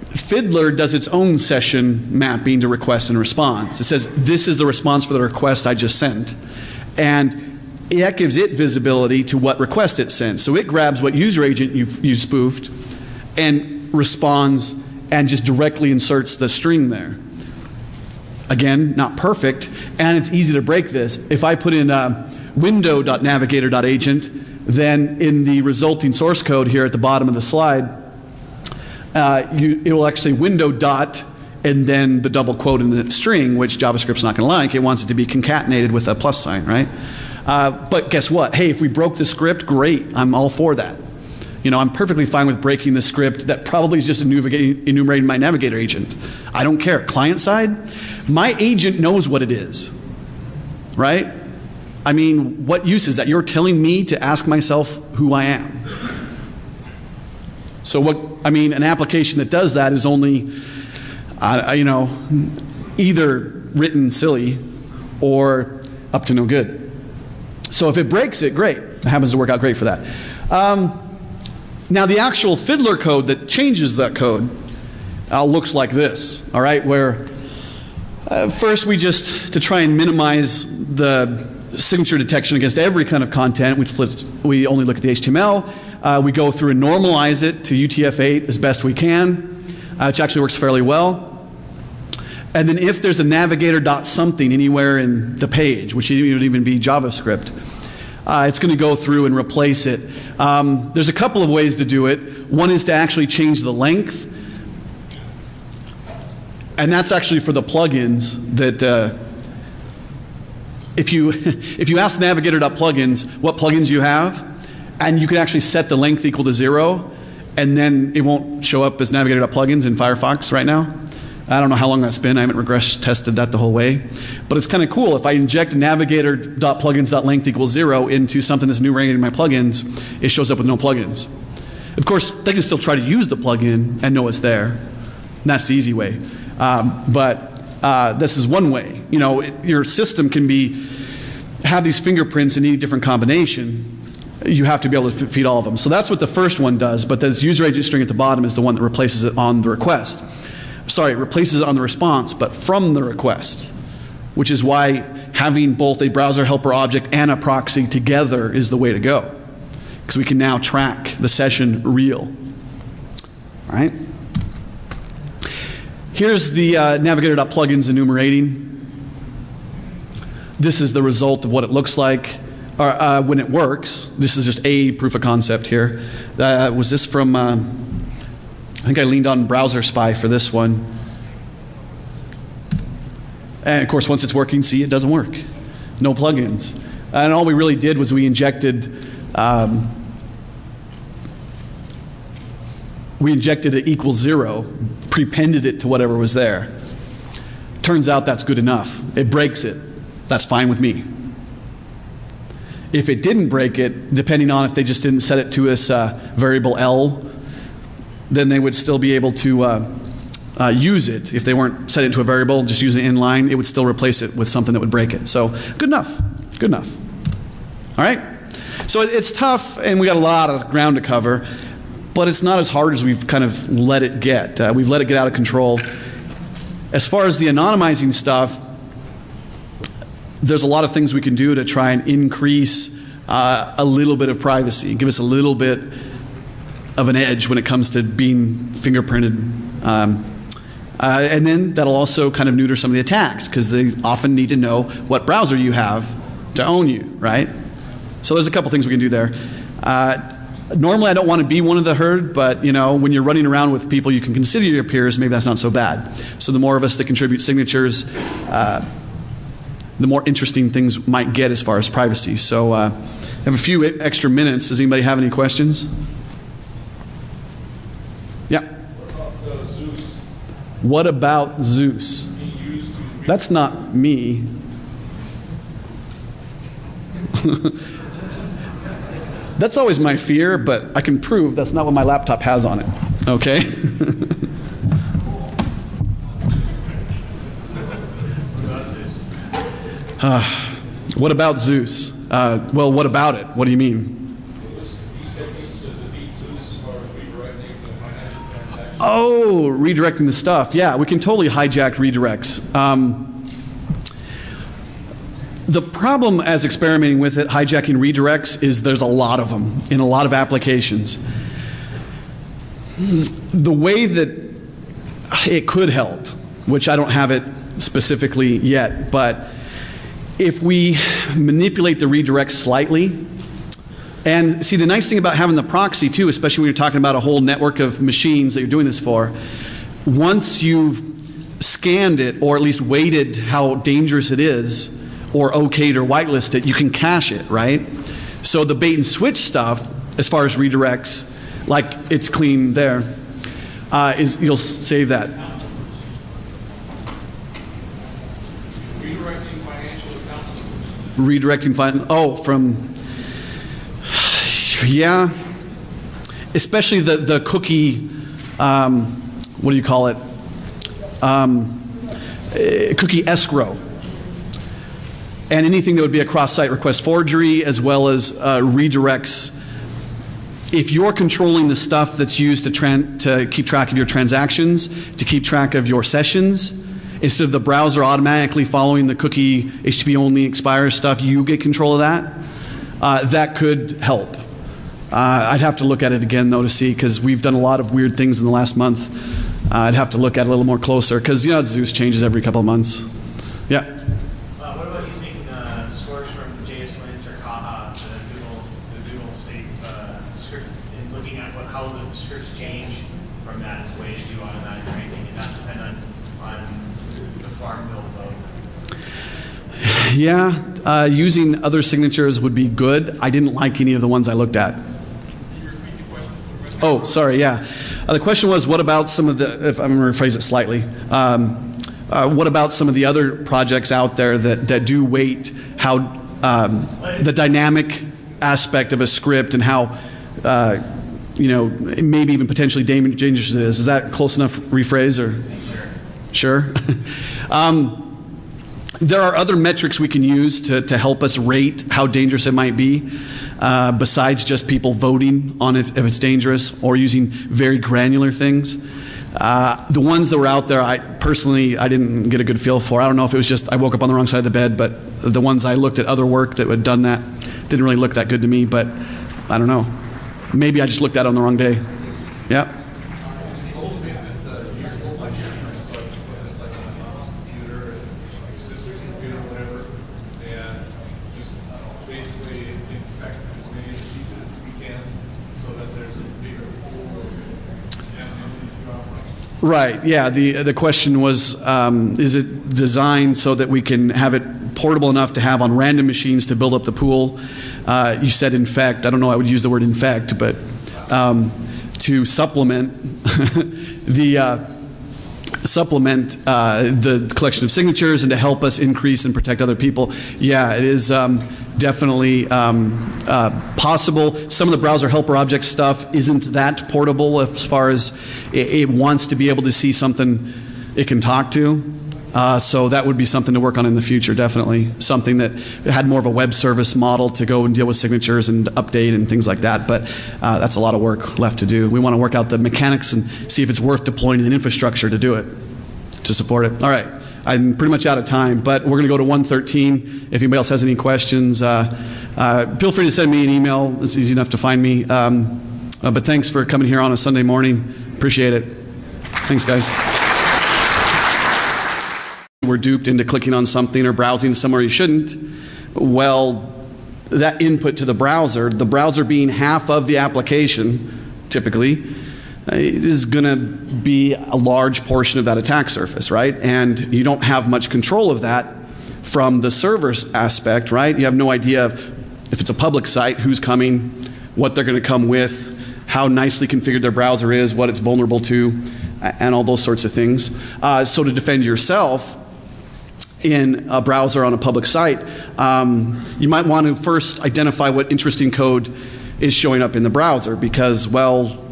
Fiddler does its own session mapping to request and response. It says, this is the response for the request I just sent. And that gives it visibility to what request it sent. So it grabs what user agent you spoofed and responds and just directly inserts the string there. Again, not perfect, and it's easy to break this. If I put in window.navigator.agent, then in the resulting source code here at the bottom of the slide, it will actually window dot and then the double quote in the string, which JavaScript's not going to like. It wants it to be concatenated with a plus sign, right? But guess what? Hey, if we broke the script, great. I'm all for that. I'm perfectly fine with breaking the script that probably is just enumerating my navigator agent. I don't care. Client side, my agent knows what it is, right? I mean, what use is that? You're telling me to ask myself who I am. So an application that does that is only, either written silly or up to no good. So if it breaks it, great. It happens to work out great for that. Now the actual Fiddler code that changes that code looks like this, all right, where first we to try and minimize the signature detection against every kind of content, we only look at the HTML. We go through and normalize it to UTF-8 as best we can, which actually works fairly well. And then if there's a navigator.something anywhere in the page, which would even be JavaScript, it's going to go through and replace it. There's a couple of ways to do it. One is to actually change the length. And that's actually for the plugins that if you ask navigator.plugins what plugins you have, and you can actually set the length equal to 0, and then it won't show up as navigator.plugins in Firefox right now. I don't know how long that's been. I haven't regress tested that the whole way. But it's kind of cool. If I inject navigator.plugins.length equals 0 into something that's enumerating my plugins, it shows up with no plugins. Of course, they can still try to use the plugin and know it's there. And that's the easy way. But this is one way. Your system can have these fingerprints in any different combination. You have to be able to feed all of them. So that's what the first one does. But this user agent string at the bottom is the one that replaces it on the request. Sorry, it replaces it on the response, but from the request, which is why having both a browser helper object and a proxy together is the way to go, because we can now track the session real. All right. Here's the navigator.plugins enumerating. This is the result of what it looks like when it works. This is just a proof of concept here. Was this from... I think I leaned on Browser Spy for this one. And of course, once it's working, see, it doesn't work. No plugins. And all we really did was we injected it equals 0, prepended it to whatever was there. Turns out that's good enough. It breaks it. That's fine with me. If it didn't break it, depending on if they just didn't set it to this variable L, then they would still be able to use it. If they weren't set into a variable, just using it inline, it would still replace it with something that would break it. So good enough, good enough. All right? So it's tough, and we got a lot of ground to cover, but it's not as hard as we've kind of let it get. We've let it get out of control. As far as the anonymizing stuff, there's a lot of things we can do to try and increase a little bit of privacy, give us a little bit of an edge when it comes to being fingerprinted. And then that'll also kind of neuter some of the attacks, because they often need to know what browser you have to own you, right? So there's a couple things we can do there. Normally I don't want to be one of the herd, but you know, when you're running around with people you can consider your peers, maybe that's not so bad. So the more of us that contribute signatures, the more interesting things might get as far as privacy. So I have a few extra minutes. Does anybody have any questions? Yeah. What about Zeus? What about Zeus? That's not me. That's always my fear, but I can prove that's not what my laptop has on it. Okay? What about Zeus? Well, what about it? What do you mean? Oh, redirecting the stuff. Yeah, we can totally hijack redirects. The problem as experimenting with it, hijacking redirects, is there's a lot of them in a lot of applications. The way that it could help, which I don't have it specifically yet, but if we manipulate the redirect slightly, and see, the nice thing about having the proxy too, especially when you're talking about a whole network of machines that you're doing this for, once you've scanned it or at least weighted how dangerous it is, or okayed or whitelisted, you can cache it, right? So the bait and switch stuff, as far as redirects, like it's clean there, is you'll save that. Redirecting financial accounts. Redirecting from, yeah, especially the cookie, what do you call it? Cookie escrow. And anything that would be a cross-site request forgery, as well as redirects. If you're controlling the stuff that's used to keep track of your transactions, to keep track of your sessions, instead of the browser automatically following the cookie HTTP only expires stuff, you get control of that. That could help. I'd have to look at it again though to see, because we've done a lot of weird things in the last month. I'd have to look at it a little more closer, because you know Zeus changes every couple of months. Yeah. What about using scores from JSLint or Kaha, the Google safe script, and looking at how the scripts change from that as a way to do automatic ranking and not depend on the farm build load? Yeah, using other signatures would be good. I didn't like any of the ones I looked at. Oh, sorry, yeah. The question was, what about some of the, if I'm going to rephrase it slightly, what about some of the other projects out there that do weight how the dynamic aspect of a script and how, you know, maybe even potentially dangerous it is? Is that close enough rephrase or? Sure. There are other metrics we can use to help us rate how dangerous it might be, besides just people voting on if it's dangerous or using very granular things. The ones that were out there, I didn't get a good feel for. I don't know if it was just I woke up on the wrong side of the bed, but the ones I looked at other work that had done that didn't really look that good to me, but I don't know. Maybe I just looked at it on the wrong day. Yeah. Right, yeah, the question was, is it designed so that we can have it portable enough to have on random machines to build up the pool? You said infect. I don't know I would use the word infect, but to supplement supplement the collection of signatures and to help us increase and protect other people, yeah, it is definitely possible. Some of the browser helper object stuff isn't that portable as far as it wants to be able to see something it can talk to. So that would be something to work on in the future, definitely. Something that had more of a web service model to go and deal with signatures and update and things like that. But that's a lot of work left to do. We want to work out the mechanics and see if it's worth deploying an infrastructure to do it, to support it. All right, I'm pretty much out of time, but we're going to go to 113. If anybody else has any questions, feel free to send me an email. It's easy enough to find me. But thanks for coming here on a Sunday morning. Appreciate it. Thanks, guys. We're duped into clicking on something or browsing somewhere you shouldn't. Well, that input to the browser being half of the application, typically, is going to be a large portion of that attack surface, right? And you don't have much control of that from the server's aspect, right? You have no idea if it's a public site, who's coming, what they're going to come with, how nicely configured their browser is, what it's vulnerable to, and all those sorts of things. So to defend yourself in a browser on a public site, you might want to first identify what interesting code is showing up in the browser because, well,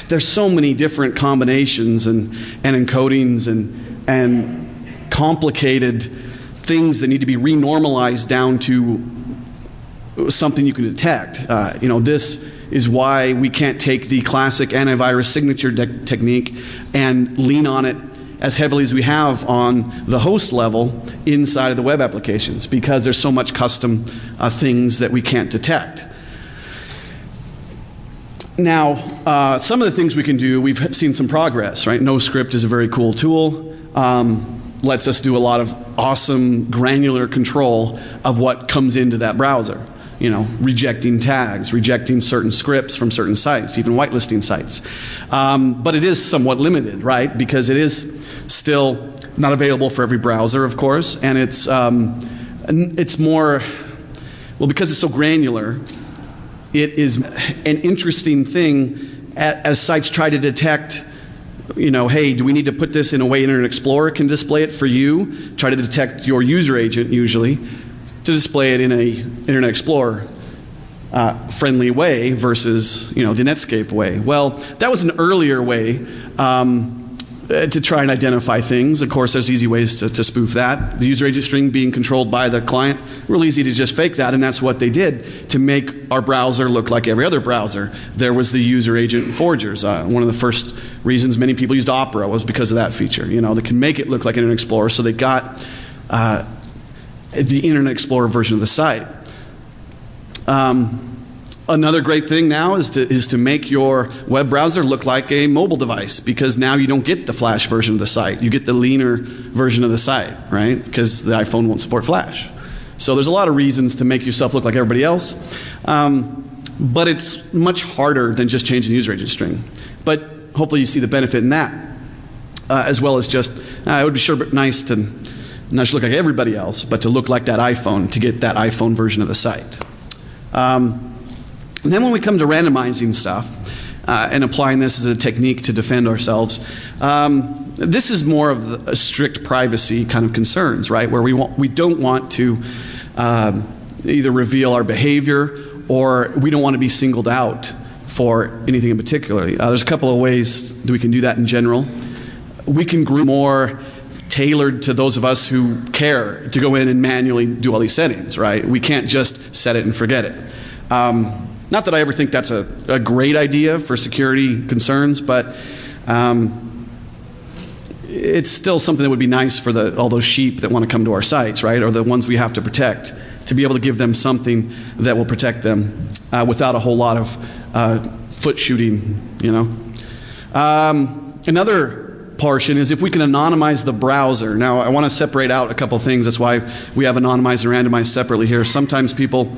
there's so many different combinations and encodings and complicated things that need to be renormalized down to something you can detect. This is why we can't take the classic antivirus signature technique and lean on it as heavily as we have on the host level inside of the web applications, because there's so much custom things that we can't detect. Now, some of the things we can do, we've seen some progress, right? NoScript is a very cool tool. Lets us do a lot of awesome granular control of what comes into that browser. Rejecting tags, rejecting certain scripts from certain sites, even whitelisting sites. But it is somewhat limited, right? Because it is still not available for every browser, of course, and it's more, well, because it's so granular, it is an interesting thing as sites try to detect, hey, do we need to put this in a way Internet Explorer can display it for you? Try to detect your user agent, usually, to display it in a Internet Explorer friendly way versus the Netscape way. Well, that was an earlier way to try and identify things. Of course, there's easy ways to spoof that. The user agent string being controlled by the client, real easy to just fake that, and that's what they did to make our browser look like every other browser. There was the user agent forgers. One of the first reasons many people used Opera was because of that feature. They can make it look like Internet Explorer, so they got the Internet Explorer version of the site. Another great thing now is to make your web browser look like a mobile device, because now you don't get the Flash version of the site. You get the leaner version of the site, right? Because the iPhone won't support Flash. So there's a lot of reasons to make yourself look like everybody else. But it's much harder than just changing the user agent string. But hopefully you see the benefit in that, as well as just, it would be sure nice to not just look like everybody else, but to look like that iPhone, to get that iPhone version of the site. And then when we come to randomizing stuff and applying this as a technique to defend ourselves, this is more of a strict privacy kind of concerns, right? Where we don't want to either reveal our behavior or we don't want to be singled out for anything in particular. There's a couple of ways that we can do that in general. We can group more tailored to those of us who care to go in and manually do all these settings, right? We can't just set it and forget it. Not that I ever think that's a great idea for security concerns, but it's still something that would be nice for all those sheep that want to come to our sites, right? Or the ones we have to protect, to be able to give them something that will protect them without a whole lot of foot shooting, Another portion is if we can anonymize the browser. Now, I want to separate out a couple things. That's why we have anonymized and randomized separately here. Sometimes people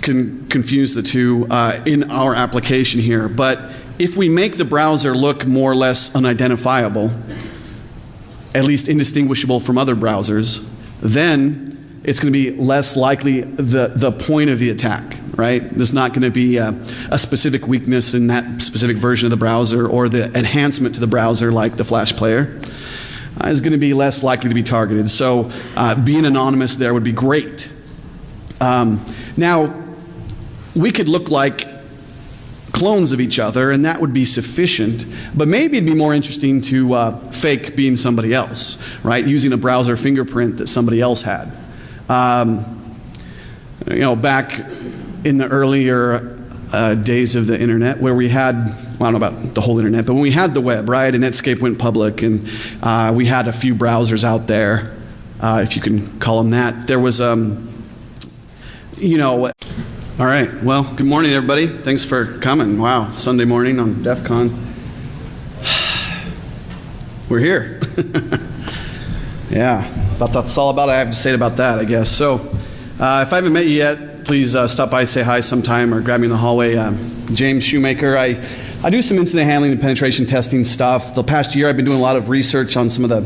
can confuse the two in our application here. But if we make the browser look more or less unidentifiable, at least indistinguishable from other browsers, then it's going to be less likely the point of the attack, right? There's not going to be a specific weakness in that specific version of the browser, or the enhancement to the browser like the Flash player is going to be less likely to be targeted. So being anonymous there would be great. Now, we could look like clones of each other, and that would be sufficient, but maybe it'd be more interesting to fake being somebody else, right? Using a browser fingerprint that somebody else had. You know, back in the earlier days of the internet, where we had, well, I don't know about the whole internet, but when we had the web, right, and Netscape went public, and we had a few browsers out there, if you can call them that, there was, you know, all right, well, good morning, everybody. Thanks for coming. Wow, Sunday morning on DEF CON. We're here. Yeah, that's all about I have to say about that, I guess. So if I haven't met you yet, please stop by, say hi sometime, or grab me in the hallway. James Shewmaker. I do some incident handling and penetration testing stuff. The past year, I've been doing a lot of research on some of the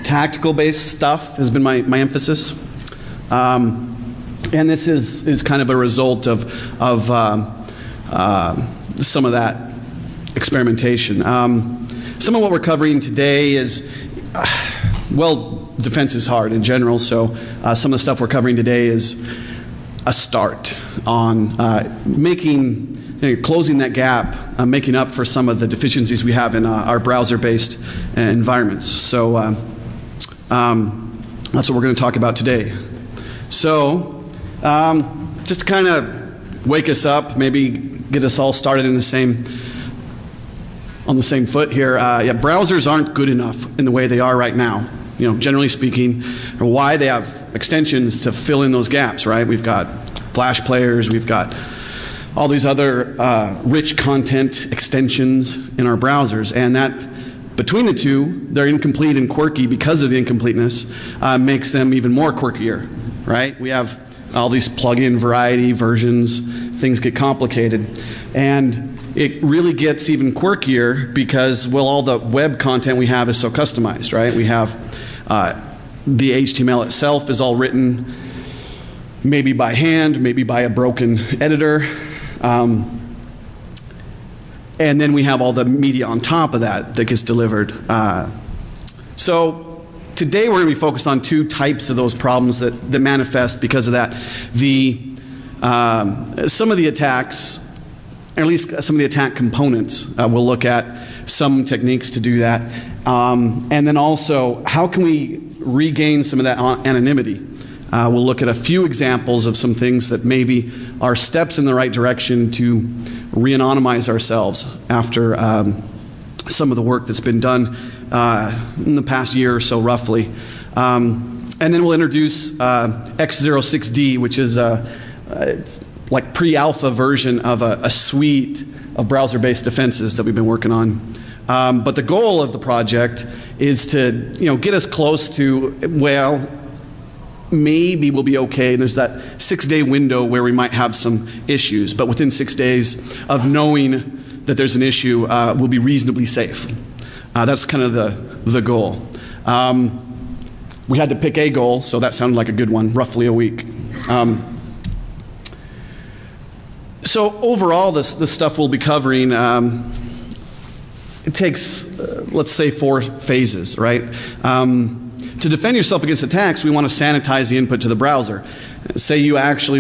tactical-based stuff has been my emphasis. And this is kind of a result of some of that experimentation. Some of what we're covering today is, well, defense is hard in general, so some of the stuff we're covering today is a start on closing that gap, making up for some of the deficiencies we have in our browser-based environments. So that's what we're going to talk about today. So just to kind of wake us up, maybe get us all started on the same foot here. Yeah, browsers aren't good enough in the way they are right now. You know, generally speaking, or why they have extensions to fill in those gaps, right? We've got Flash players, we've got all these other rich content extensions in our browsers, and that between the two, they're incomplete and quirky because of the incompleteness, makes them even more quirkier, right? We have all these plug-in variety versions, things get complicated, and it really gets even quirkier because, well, all the web content we have is so customized, right? We have the HTML itself is all written maybe by hand, maybe by a broken editor, and then we have all the media on top of that gets delivered. So today we're going to be focused on two types of those problems that manifest because of that. Some of the attacks, or at least some of the attack components, we'll look at some techniques to do that. And then also, how can we regain some of that anonymity? We'll look at a few examples of some things that maybe are steps in the right direction to re-anonymize ourselves after some of the work that's been done in the past year or so, roughly. And then we'll introduce X06D, which is it's like pre-alpha version of a suite of browser-based defenses that we've been working on. But the goal of the project is to, get us close to, well, maybe we'll be okay. There's that 6-day window where we might have some issues, but within 6 days of knowing that there's an issue, we'll be reasonably safe. That's kind of the goal. We had to pick a goal, so that sounded like a good one, roughly a week. So overall, the stuff we'll be covering, it takes, let's say, 4 phases, right? To defend yourself against attacks, we want to sanitize the input to the browser. Say you actually